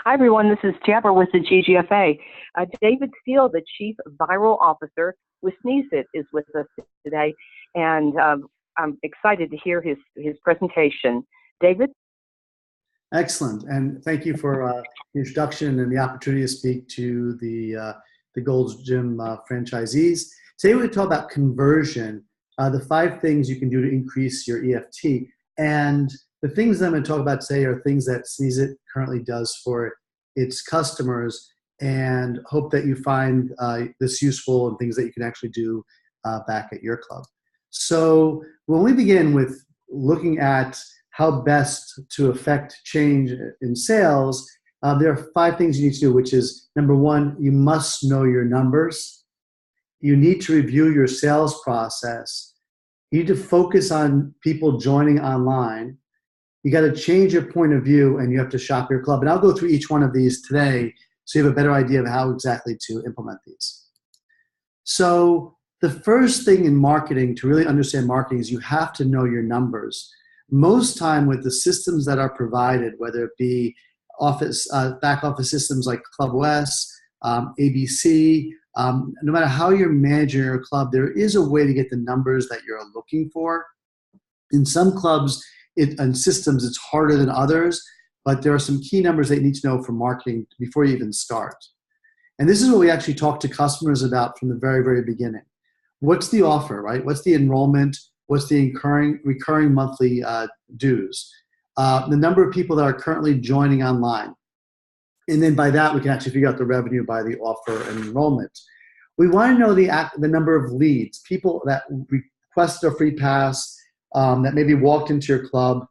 Hi, everyone. This is Deborah with the GGFA. David Steele, the Chief Viral Officer with SneezeIt, is with us today, and I'm excited to hear his presentation. David? Excellent, and thank you for the introduction and the opportunity to speak to the Gold's Gym franchisees. Today we're going to talk about conversion, the 5 things you can do to increase your EFT. And the things that I'm going to talk about today are things that SneezeIt currently does for its customers, and hope that you find this useful and things that you can actually do back at your club. So when we begin with looking at how best to affect change in sales, there are 5 things you need to do, which is, number 1, you must know your numbers. You need to review your sales process. You need to focus on people joining online. You got to change your point of view, and you have to shop your club. And I'll go through each one of these today so you have a better idea of how exactly to implement these. So the first thing in marketing, to really understand marketing, is you have to know your numbers. Most time with the systems that are provided, whether it be back office systems like Club OS, ABC, no matter how you're managing your club, there is a way to get the numbers that you're looking for. In some clubs and systems, it's harder than others, but there are some key numbers that you need to know for marketing before you even start. And this is what we actually talk to customers about from the very, very beginning. What's the offer, right? What's the enrollment? What's the recurring monthly dues? The number of people that are currently joining online. And then by that, we can actually figure out the revenue by the offer and enrollment. We want to know the number of leads, people that requested a free pass, that maybe walked into your club,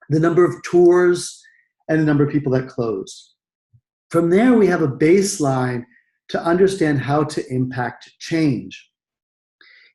the number of tours, and the number of people that closed. From there, we have a baseline to understand how to impact change.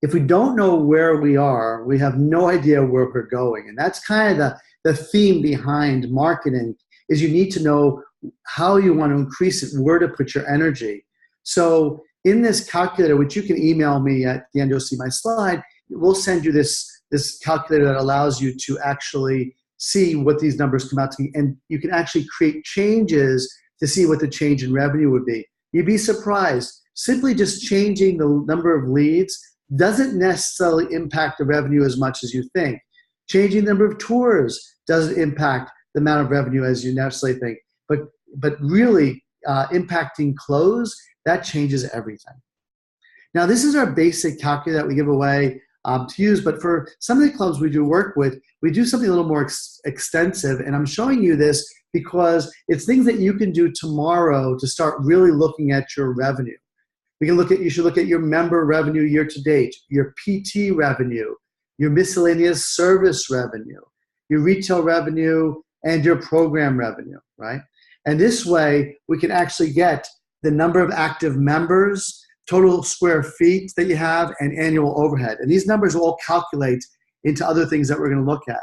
If we don't know where we are, we have no idea where we're going. And that's kind of the theme behind marketing, is you need to know how you want to increase it, where to put your energy. So in this calculator, which you can email me at the end, you'll see my slide, we'll send you this calculator that allows you to actually see what these numbers come out to be. And you can actually create changes to see what the change in revenue would be. You'd be surprised. Simply just changing the number of leads doesn't necessarily impact the revenue as much as you think. Changing the number of tours doesn't impact the amount of revenue as you necessarily think. But really impacting close, that changes everything. Now, this is our basic calculator that we give away to use, but for some of the clubs we do work with, we do something a little more extensive, and I'm showing you this because it's things that you can do tomorrow to start really looking at your revenue. You should look at your member revenue year to date, your PT revenue, your miscellaneous service revenue, your retail revenue, and your program revenue, right? And this way, we can actually get the number of active members, total square feet that you have, and annual overhead. And these numbers will all calculate into other things that we're going to look at.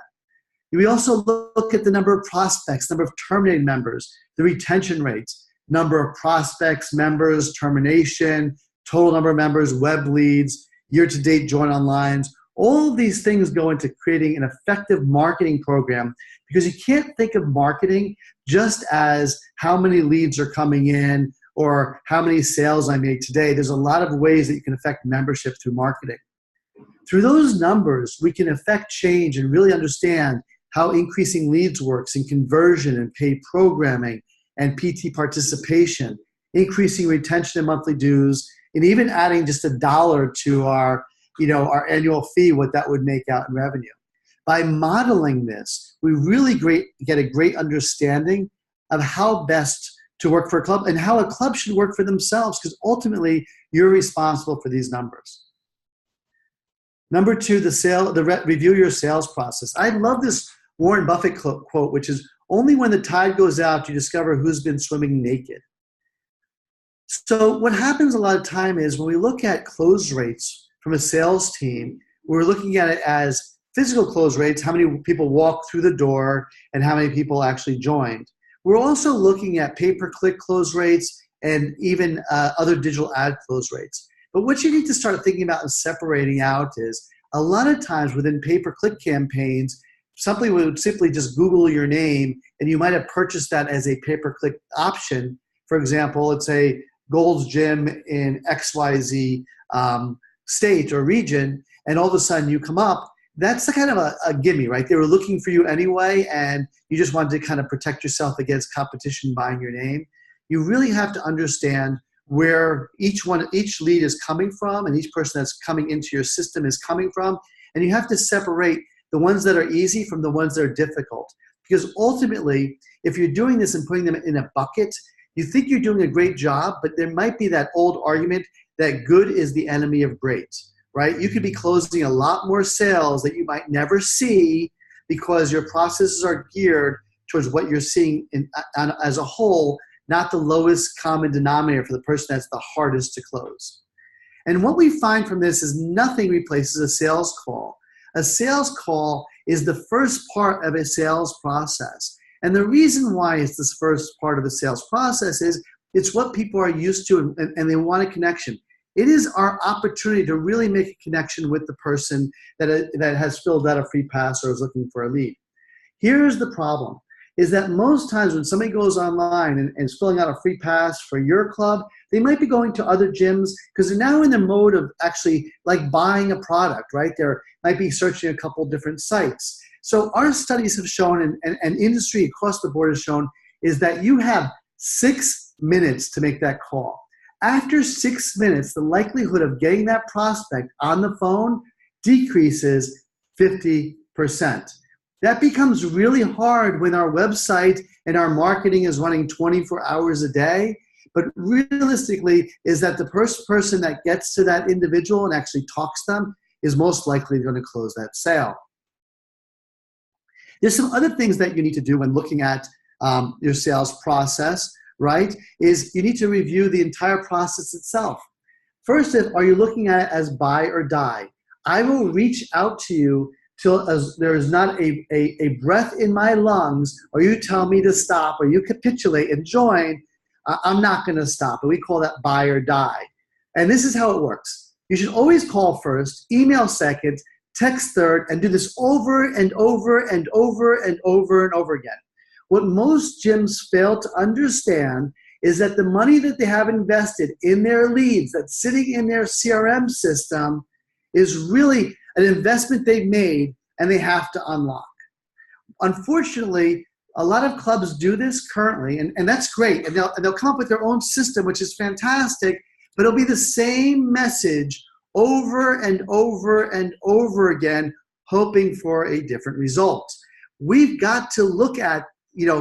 We also look at the number of prospects, number of terminated members, the retention rates, number of prospects, members, termination, total number of members, web leads, year-to-date join online. All of these things go into creating an effective marketing program, because you can't think of marketing just as how many leads are coming in or how many sales I made today. There's a lot of ways that you can affect membership through marketing. Through those numbers, we can affect change and really understand how increasing leads works in conversion and paid programming and PT participation, increasing retention and monthly dues, and even adding just $1 to our annual fee, what that would make out in revenue. By modeling this, we really get a great understanding of how best to work for a club and how a club should work for themselves, because ultimately you're responsible for these numbers. Number 2, review your sales process. I love this Warren Buffett quote, which is, "Only when the tide goes out, you discover who's been swimming naked." So what happens a lot of time is when we look at close rates from a sales team, we're looking at it as physical close rates, how many people walked through the door and how many people actually joined. We're also looking at pay-per-click close rates and even other digital ad close rates. But what you need to start thinking about and separating out is, a lot of times within pay-per-click campaigns, somebody would simply just Google your name, and you might have purchased that as a pay-per-click option. For example, let's say Gold's Gym in XYZ state or region, and all of a sudden you come up. That's a kind of a gimme, right? They were looking for you anyway, and you just wanted to kind of protect yourself against competition buying your name. You really have to understand where each lead is coming from, and each person that's coming into your system is coming from, and you have to separate the ones that are easy from the ones that are difficult. Because ultimately, if you're doing this and putting them in a bucket, you think you're doing a great job, but there might be that old argument that good is the enemy of great, right? You could be closing a lot more sales that you might never see because your processes are geared towards what you're seeing as a whole, not the lowest common denominator for the person that's the hardest to close. And what we find from this is nothing replaces a sales call. A sales call is the first part of a sales process. And the reason why it's this first part of the sales process is it's what people are used to, and they want a connection. It is our opportunity to really make a connection with the person that has filled out a free pass or is looking for a lead. Here's the problem, is that most times when somebody goes online and is filling out a free pass for your club, they might be going to other gyms because they're now in the mode of actually like buying a product, right? They might be searching a couple different sites. So our studies have shown, and industry across the board has shown, is that you have 6 minutes to make that call. After 6 minutes, the likelihood of getting that prospect on the phone decreases 50%. That becomes really hard when our website and our marketing is running 24 hours a day. But realistically, is that the first person that gets to that individual and actually talks to them is most likely going to close that sale. There's some other things that you need to do when looking at your sales process, right? Is you need to review the entire process itself. First, are you looking at it as buy or die? I will reach out to you till there is not a breath in my lungs, or you tell me to stop, or you capitulate and join. I'm not going to stop. And we call that buy or die. And this is how it works. You should always call first, email second, text third, and do this over and over and over and over and over again. What most gyms fail to understand is that the money that they have invested in their leads, that's sitting in their CRM system, is really an investment they've made and they have to unlock. Unfortunately, a lot of clubs do this currently, and that's great. And they'll come up with their own system, which is fantastic, but it'll be the same message over and over and over again, hoping for a different result. We've got to look at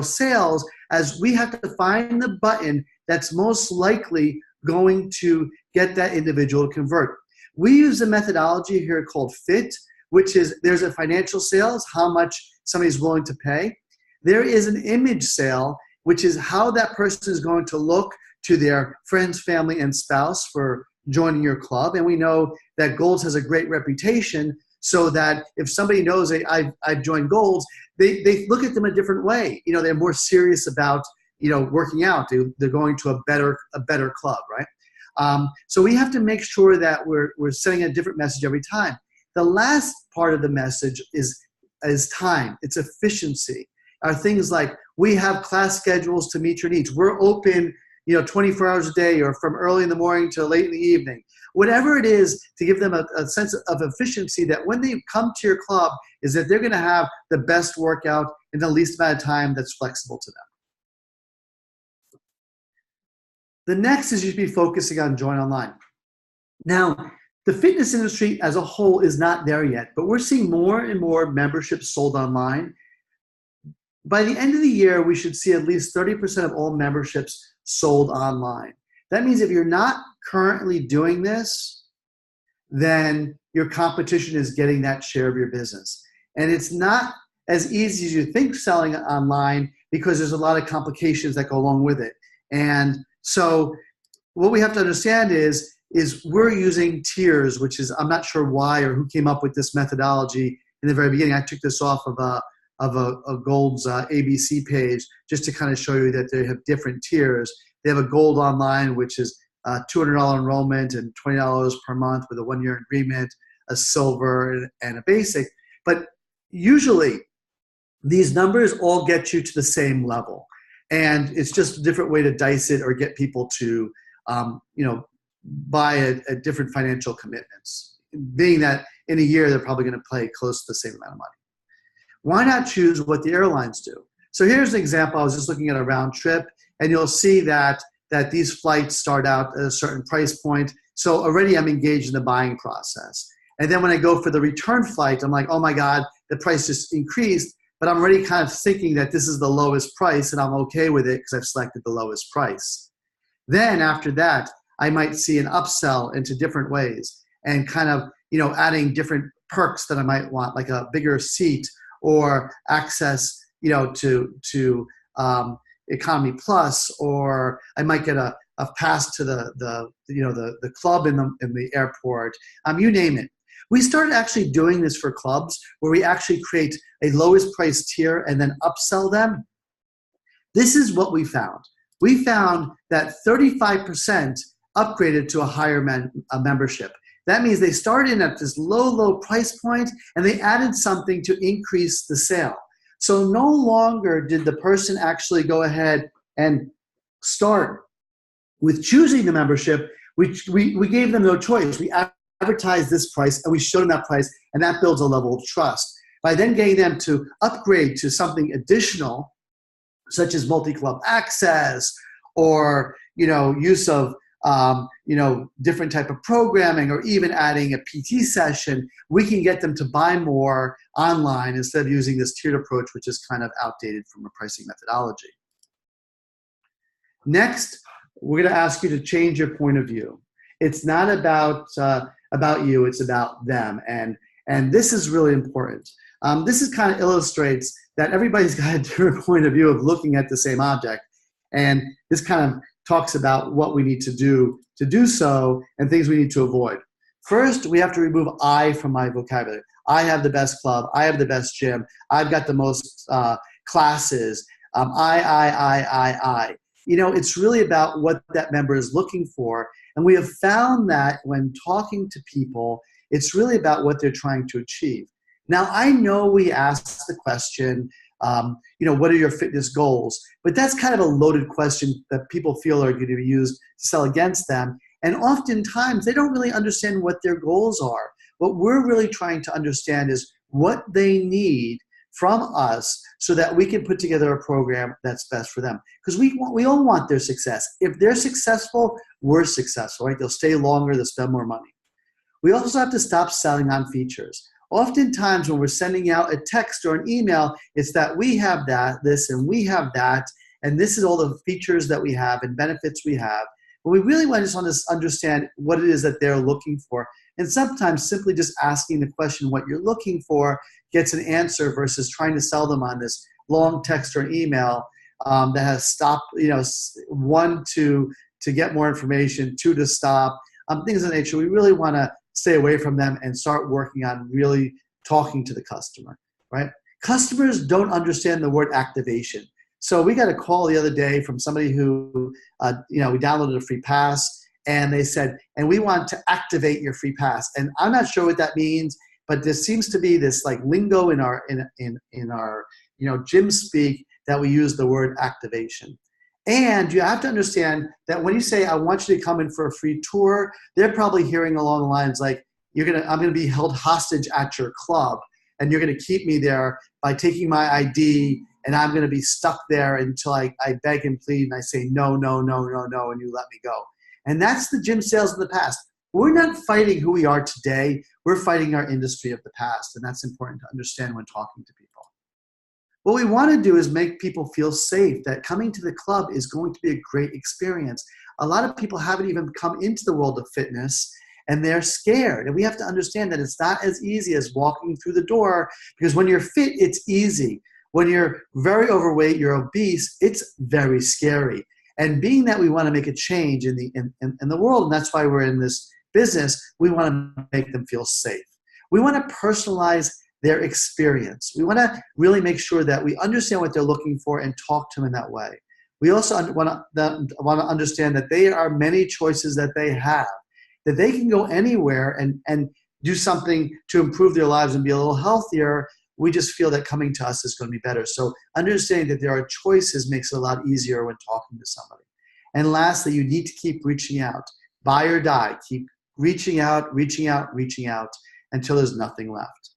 sales as we have to find the button that's most likely going to get that individual to convert. We use a methodology here called FIT, which is there's a financial sales, how much somebody's willing to pay. There is an image sale, which is how that person is going to look to their friends, family, and spouse for joining your club. And we know that Gold's has a great reputation, so that if somebody knows I've joined Gold's, they look at them a different way. They're more serious about working out. They're going to a better club, right? So we have to make sure that we're sending a different message every time. The last part of the message is time. It's efficiency. Are things like we have class schedules to meet your needs. We're open 24 hours a day, or from early in the morning to late in the evening. Whatever it is, to give them a sense of efficiency, that when they come to your club is that they're going to have the best workout in the least amount of time that's flexible to them. The next is you should be focusing on join online. Now, the fitness industry as a whole is not there yet, but we're seeing more and more memberships sold online. By the end of the year, we should see at least 30% of all memberships sold online. That means if you're not currently doing this, then your competition is getting that share of your business. And it's not as easy as you think selling online, because there's a lot of complications that go along with it. And so what we have to understand is we're using tiers, which is, I'm not sure why or who came up with this methodology in the very beginning. I took this off of a Gold's ABC page just to kind of show you that they have different tiers. They have a Gold online, which is $200 enrollment and $20 per month with a 1-year agreement, a Silver, and a Basic. But usually these numbers all get you to the same level. And it's just a different way to dice it or get people to, buy at different financial commitments, being that in a year, they're probably going to pay close to the same amount of money. Why not choose what the airlines do? So here's an example. I was just looking at a round trip, and you'll see that these flights start out at a certain price point. So already I'm engaged in the buying process. And then when I go for the return flight, I'm like, oh my God, the price just increased, but I'm already kind of thinking that this is the lowest price and I'm okay with it because I've selected the lowest price. Then after that, I might see an upsell into different ways and kind of, adding different perks that I might want, like a bigger seat or access, to Economy Plus, or I might get a pass to the club in the airport. You name it. We started actually doing this for clubs where we actually create a lowest price tier and then upsell them. This is what we found. We found that 35% upgraded to a higher membership. That means they started in at this low price point and they added something to increase the sale. So no longer did the person actually go ahead and start with choosing the membership. We gave them no choice. We advertised this price and we showed them that price, and that builds a level of trust. By then getting them to upgrade to something additional, such as multi-club access or use of different type of programming, or even adding a PT session, we can get them to buy more online instead of using this tiered approach, which is kind of outdated from a pricing methodology. Next, we're going to ask you to change your point of view. It's not about you, it's about them. And this is really important. This kind of illustrates that everybody's got a different point of view of looking at the same object. And this kind of talks about what we need to do so and things we need to avoid. First, we have to remove I from my vocabulary. I have the best club. I have the best gym. I've got the most classes. I. It's really about what that member is looking for. And we have found that when talking to people, it's really about what they're trying to achieve. Now, I know we ask the question, what are your fitness goals? But that's kind of a loaded question that people feel are going to be used to sell against them. And oftentimes, they don't really understand what their goals are. What we're really trying to understand is what they need from us so that we can put together a program that's best for them. Because we all want their success. If they're successful, we're successful, right? They'll stay longer, they'll spend more money. We also have to stop selling on features. Oftentimes when we're sending out a text or an email, it's that we have this and we have that, and this is all the features that we have and benefits we have. But we really want to understand what it is that they're looking for. And sometimes simply just asking the question what you're looking for gets an answer versus trying to sell them on this long text or email that has stopped, one, to get more information, two, to stop, things of that nature. We really want to stay away from them and start working on really talking to the customer, right? Customers don't understand the word activation. So we got a call the other day from somebody who, we downloaded a free pass, and they said, and we want to activate your free pass. And I'm not sure what that means, but there seems to be this like lingo in our gym speak that we use the word activation. And you have to understand that when you say, I want you to come in for a free tour, they're probably hearing along the lines like, I'm gonna be held hostage at your club, and you're gonna keep me there by taking my ID, and I'm gonna be stuck there until I beg and plead and I say, no, and you let me go. And that's the gym sales of the past. We're not fighting who we are today, we're fighting our industry of the past, and that's important to understand when talking to people. What we want to do is make people feel safe, that coming to the club is going to be a great experience. A lot of people haven't even come into the world of fitness, and they're scared. And we have to understand that it's not as easy as walking through the door, because when you're fit, it's easy. When you're very overweight, you're obese, it's very scary. And being that we want to make a change in the world, and that's why we're in this business, we want to make them feel safe. We want to personalize their experience. We want to really make sure that we understand what they're looking for and talk to them in that way. We also want to understand that there are many choices that they have, that they can go anywhere and do something to improve their lives and be a little healthier, We just feel that coming to us is going to be better. So understanding that there are choices makes it a lot easier when talking to somebody. And lastly, you need to keep reaching out. Buy or die. Keep reaching out, reaching out, reaching out until there's nothing left.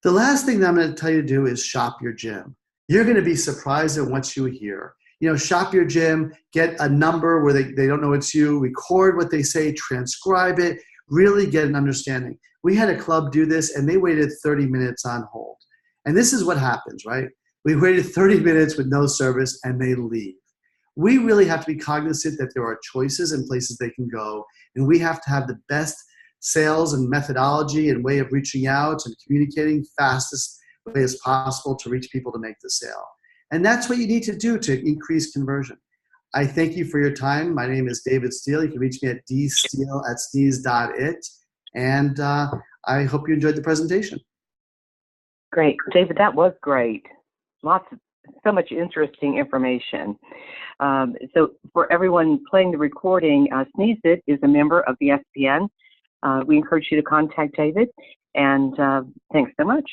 The last thing that I'm going to tell you to do is shop your gym. You're going to be surprised at what you hear. Shop your gym, get a number where they don't know it's you, record what they say, transcribe it, really get an understanding. We had a club do this and they waited 30 minutes on hold. And this is what happens, right? We waited 30 minutes with no service and they leave. We really have to be cognizant that there are choices and places they can go, and we have to have the best sales and methodology and way of reaching out and communicating fastest way as possible to reach people to make the sale. And that's what you need to do to increase conversion. I thank you for your time. My name is David Steele. You can reach me at dsteele@sneeze.it. And I hope you enjoyed the presentation. Great. David, that was great. So much interesting information. So for everyone playing the recording, SneezeIt is a member of the SPN. We encourage you to contact David, and thanks so much.